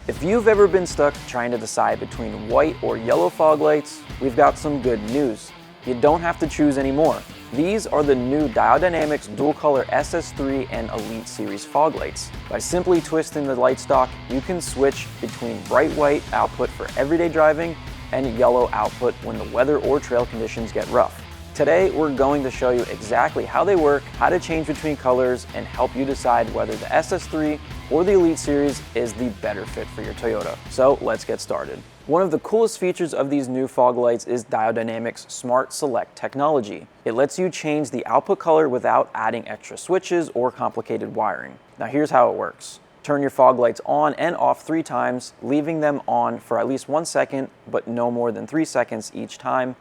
If you've ever been stuck trying to decide between white or yellow fog lights, we've got some good news. You don't have to choose anymore. These are the new Diode Dynamics dual color SS3 and Elite series fog lights. By simply twisting the light stock, you can switch between bright white output for everyday driving and yellow output when the weather or trail conditions get rough. Today, we're going to show you exactly how they work, how to change between colors, and help you decide whether the SS3 or the Elite series is the better fit for your Toyota. So let's get started. One of the coolest features of these new fog lights is Diode Dynamics Smart Select technology. It lets you change the output color without adding extra switches or complicated wiring. Now here's how it works. Turn your fog lights on and off 3 times, leaving them on for at least 1 second, but no more than 3 seconds each time.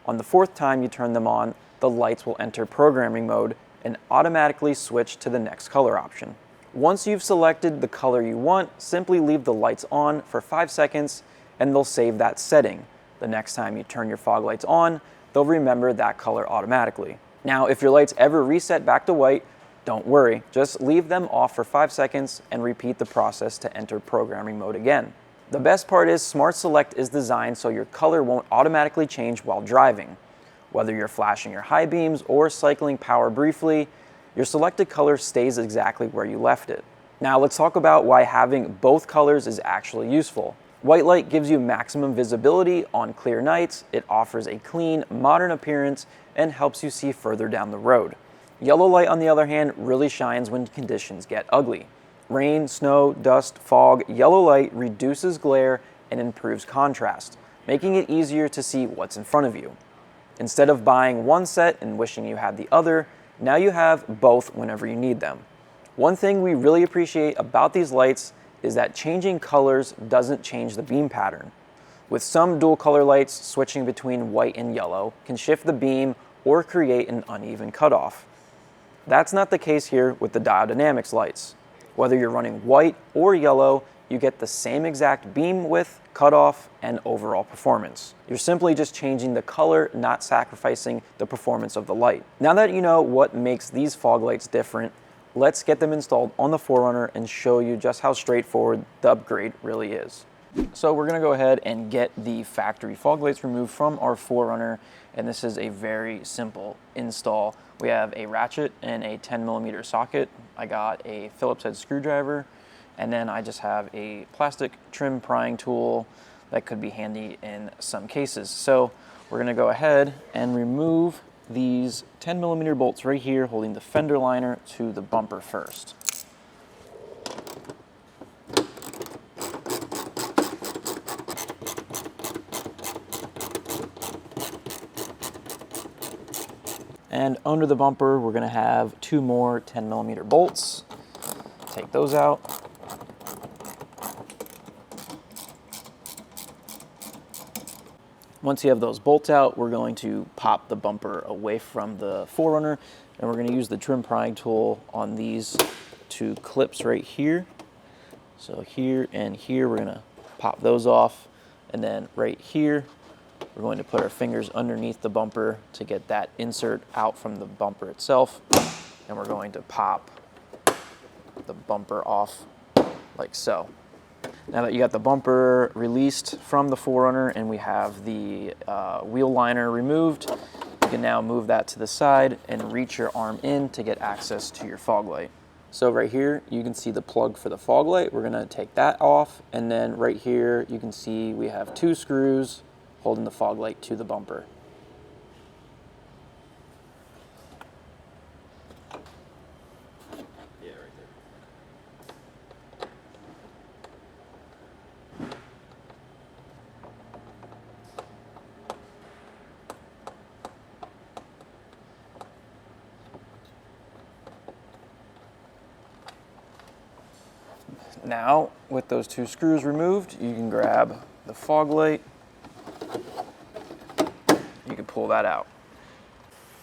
On the 4th time you turn them on, the lights will enter programming mode and automatically switch to the next color option. Once you've selected the color you want, simply leave the lights on for 5 seconds and they'll save that setting. The next time you turn your fog lights on, they'll remember that color automatically. Now, if your lights ever reset back to white, don't worry, just leave them off for 5 seconds and repeat the process to enter programming mode again. The best part is Smart Select is designed so your color won't automatically change while driving. Whether you're flashing your high beams or cycling power briefly, your selected color stays exactly where you left it. Now let's talk about why having both colors is actually useful. White light gives you maximum visibility on clear nights, it offers a clean, modern appearance, and helps you see further down the road. Yellow light, on the other hand, really shines when conditions get ugly. Rain, snow, dust, fog, yellow light reduces glare and improves contrast, making it easier to see what's in front of you. Instead of buying one set and wishing you had the other, now you have both whenever you need them. One thing we really appreciate about these lights is that changing colors doesn't change the beam pattern. With some dual color lights, switching between white and yellow can shift the beam or create an uneven cutoff. That's not the case here with the Diode Dynamics lights. Whether you're running white or yellow, you get the same exact beam width, cutoff, and overall performance. You're simply just changing the color, not sacrificing the performance of the light. Now that you know what makes these fog lights different, let's get them installed on the 4Runner and show you just how straightforward the upgrade really is. So we're gonna go ahead and get the factory fog lights removed from our 4Runner, and this is a very simple install. We have a ratchet and a 10mm socket. I got a Phillips head screwdriver, and then I just have a plastic trim prying tool that could be handy in some cases. So we're gonna go ahead and remove these 10mm bolts right here holding the fender liner to the bumper first. And under the bumper, we're gonna have 2 more 10mm bolts. Take those out. Once you have those bolts out, we're going to pop the bumper away from the 4Runner, and we're gonna use the trim prying tool on these 2 clips right here. So here and here, we're gonna pop those off, and then right here, we're going to put our fingers underneath the bumper to get that insert out from the bumper itself. And we're going to pop the bumper off like so. Now that you got the bumper released from the 4Runner and we have the wheel liner removed, you can now move that to the side and reach your arm in to get access to your fog light. So right here, you can see the plug for the fog light. We're gonna take that off. And then right here, you can see we have 2 screws holding the fog light to the bumper. Yeah, right there. Now, with those 2 screws removed, you can grab the fog light. You can pull that out.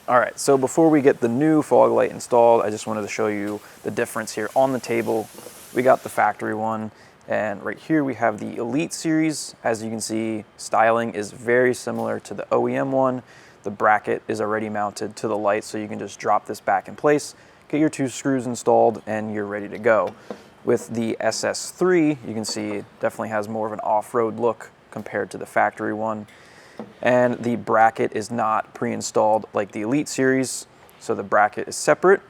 All right, so before we get the new fog light installed, I just wanted to show you the difference here on the table. We got the factory one, and right here we have the Elite series. As you can see, styling is very similar to the OEM one. The bracket is already mounted to the light, so you can just drop this back in place, get your 2 screws installed, and you're ready to go. With the SS3, you can see it definitely has more of an off-road look compared to the factory one. And the bracket is not pre-installed like the Elite series, so the bracket is separate.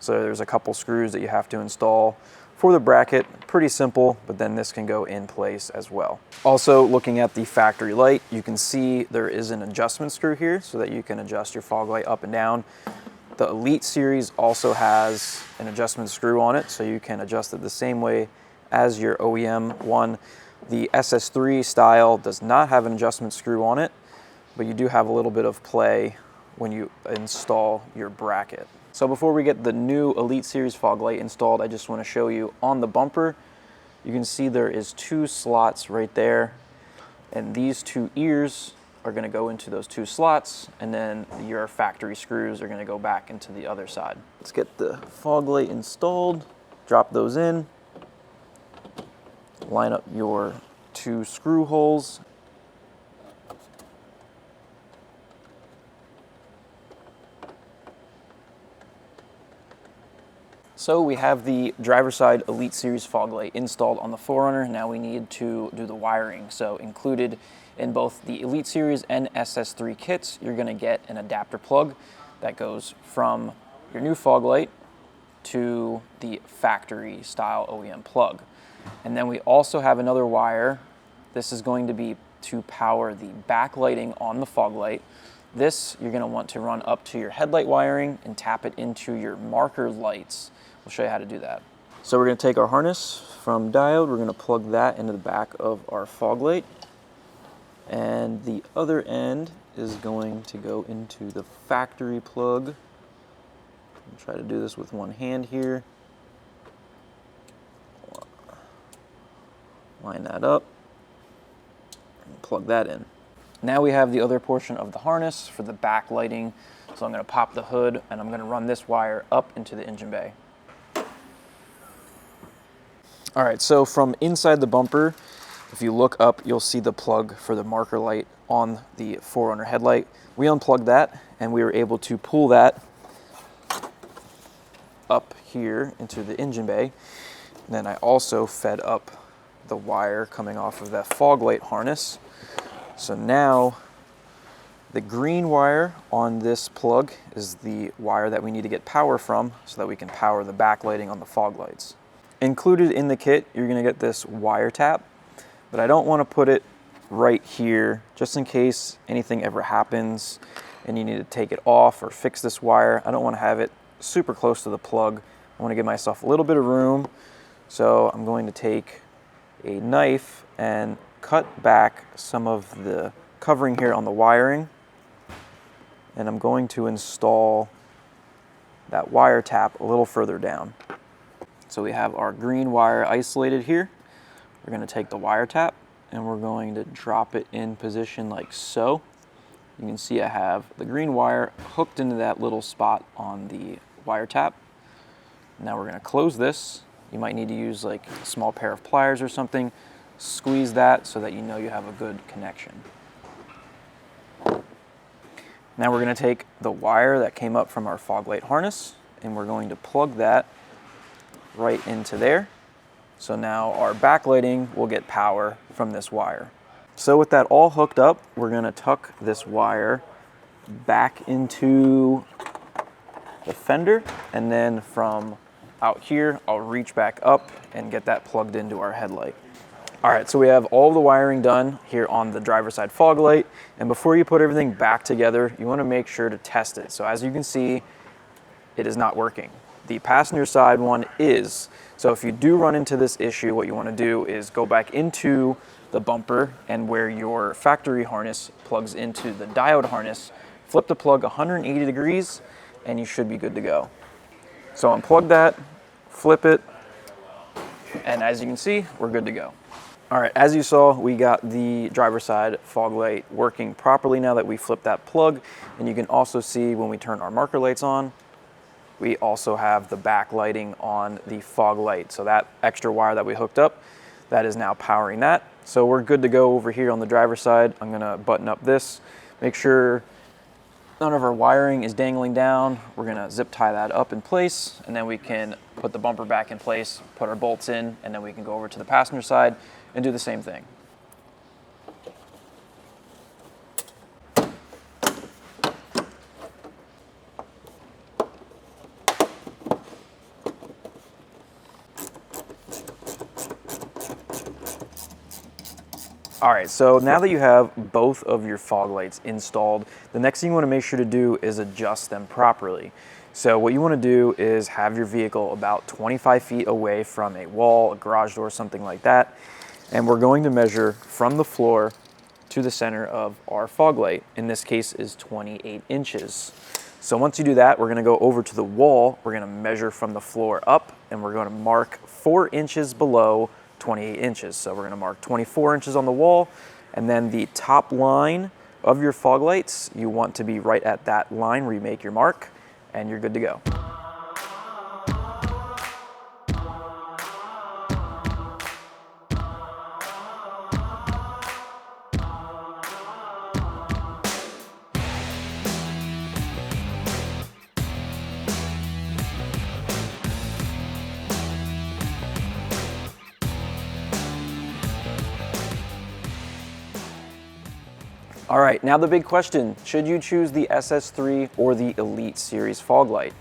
So there's a couple screws that you have to install for the bracket. Pretty simple, but then this can go in place as well. Also, looking at the factory light, you can see there is an adjustment screw here so that you can adjust your fog light up and down. The Elite series also has an adjustment screw on it, so you can adjust it the same way as your OEM one. The SS3 style does not have an adjustment screw on it, but you do have a little bit of play when you install your bracket. So before we get the new Elite series fog light installed, I just want to show you on the bumper, you can see there is 2 slots right there, and these 2 ears are going to go into those 2 slots, and then your factory screws are going to go back into the other side. Let's get the fog light installed, drop those in, line up your 2 screw holes. So we have the driver's side Elite series fog light installed on the 4Runner. Now we need to do the wiring. So included in both the Elite series and SS3 kits, you're going to get an adapter plug that goes from your new fog light to the factory style OEM plug. And then we also have another wire. This is going to be to power the backlighting on the fog light. This you're going to want to run up to your headlight wiring and tap it into your marker lights. We'll show you how to do that. So we're going to take our harness from Diode, we're going to plug that into the back of our fog light, and the other end is going to go into the factory plug. I'll try to do this with one hand here. Line that up and plug that in. Now we have the other portion of the harness for the backlighting. So I'm going to pop the hood and I'm going to run this wire up into the engine bay. All right, so from inside the bumper, if you look up, you'll see the plug for the marker light on the 4Runner headlight. We unplugged that and we were able to pull that up here into the engine bay. And then I also fed up the wire coming off of that fog light harness. So now the green wire on this plug is the wire that we need to get power from so that we can power the backlighting on the fog lights. Included in the kit, you're going to get this wire tap, but I don't want to put it right here just in case anything ever happens and you need to take it off or fix this wire. I don't want to have it super close to the plug. I want to give myself a little bit of room. So I'm going to take a knife and cut back some of the covering here on the wiring, and I'm going to install that wire tap a little further down. So we have our green wire isolated here. We're going to take the wire tap and we're going to drop it in position like so. You can see I have the green wire hooked into that little spot on the wire tap. Now we're going to close this. You might need to use like a small pair of pliers or something. Squeeze that so that you know you have a good connection. Now we're going to take the wire that came up from our fog light harness and we're going to plug that right into there. So now our backlighting will get power from this wire. So with that all hooked up, we're going to tuck this wire back into the fender, and then from out here I'll reach back up and get that plugged into our headlight. All right, so we have all the wiring done here on the driver's side fog light, and before you put everything back together, you want to make sure to test it. So as you can see, it is not working. The passenger side one is. So if you do run into this issue, what you want to do is go back into the bumper and where your factory harness plugs into the diode harness, flip the plug 180 degrees, and you should be good to go. So unplug that, flip it, and as you can see, we're good to go. All right, as you saw, we got the driver's side fog light working properly now that we flipped that plug, and you can also see when we turn our marker lights on, we also have the backlighting on the fog light. So that extra wire that we hooked up, that is now powering that. So we're good to go over here on the driver's side. I'm gonna button up this, make sure none of our wiring is dangling down, we're gonna zip tie that up in place, and then we can put the bumper back in place, put our bolts in, and then we can go over to the passenger side and do the same thing. All right, so now that you have both of your fog lights installed, the next thing you want to make sure to do is adjust them properly. So what you want to do is have your vehicle about 25 feet away from a wall, a garage door, something like that. And we're going to measure from the floor to the center of our fog light. In this case is 28 inches. So once you do that, we're going to go over to the wall. We're going to measure from the floor up, and we're going to mark 4 inches below 28 inches. So we're going to mark 24 inches on the wall, and then the top line of your fog lights, you want to be right at that line where you make your mark, and you're good to go. All right, now the big question, should you choose the SS3 or the Elite Series fog light?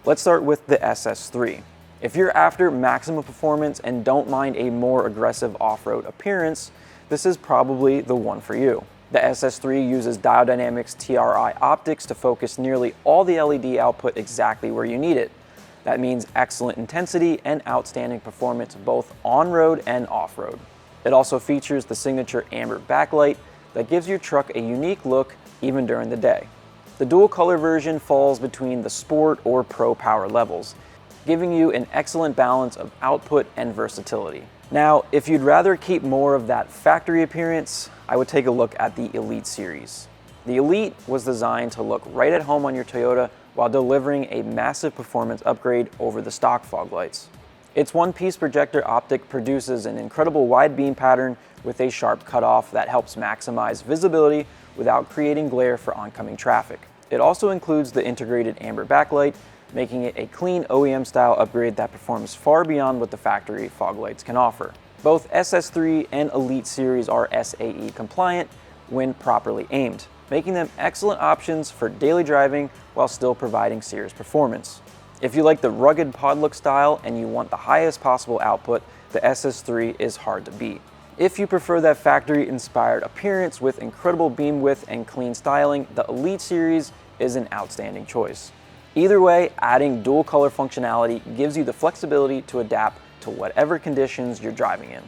Let's start with the SS3. If you're after maximum performance and don't mind a more aggressive off-road appearance, this is probably the one for you. The SS3 uses Diode Dynamics TRI optics to focus nearly all the LED output exactly where you need it. That means excellent intensity and outstanding performance both on-road and off-road. It also features the signature amber backlight that gives your truck a unique look even during the day. The dual color version falls between the sport or pro power levels, giving you an excellent balance of output and versatility. Now, if you'd rather keep more of that factory appearance, I would take a look at the Elite Series. The Elite was designed to look right at home on your Toyota while delivering a massive performance upgrade over the stock fog lights. Its one-piece projector optic produces an incredible wide beam pattern with a sharp cutoff that helps maximize visibility without creating glare for oncoming traffic. It also includes the integrated amber backlight, making it a clean OEM-style upgrade that performs far beyond what the factory fog lights can offer. Both SS3 and Elite Series are SAE compliant when properly aimed, making them excellent options for daily driving while still providing serious performance. If you like the rugged pod look style and you want the highest possible output, the SS3 is hard to beat. If you prefer that factory-inspired appearance with incredible beam width and clean styling, the Elite Series is an outstanding choice. Either way, adding dual color functionality gives you the flexibility to adapt to whatever conditions you're driving in.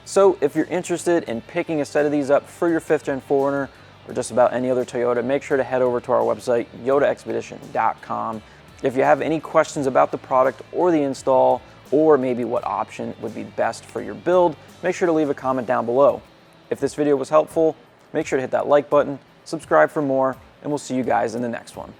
So if you're interested in picking a set of these up for your 5th Gen 4Runner or just about any other Toyota, make sure to head over to our website, YotaXpedition.com. If you have any questions about the product or the install, or maybe what option would be best for your build, make sure to leave a comment down below. If this video was helpful, make sure to hit that like button, subscribe for more, and we'll see you guys in the next one.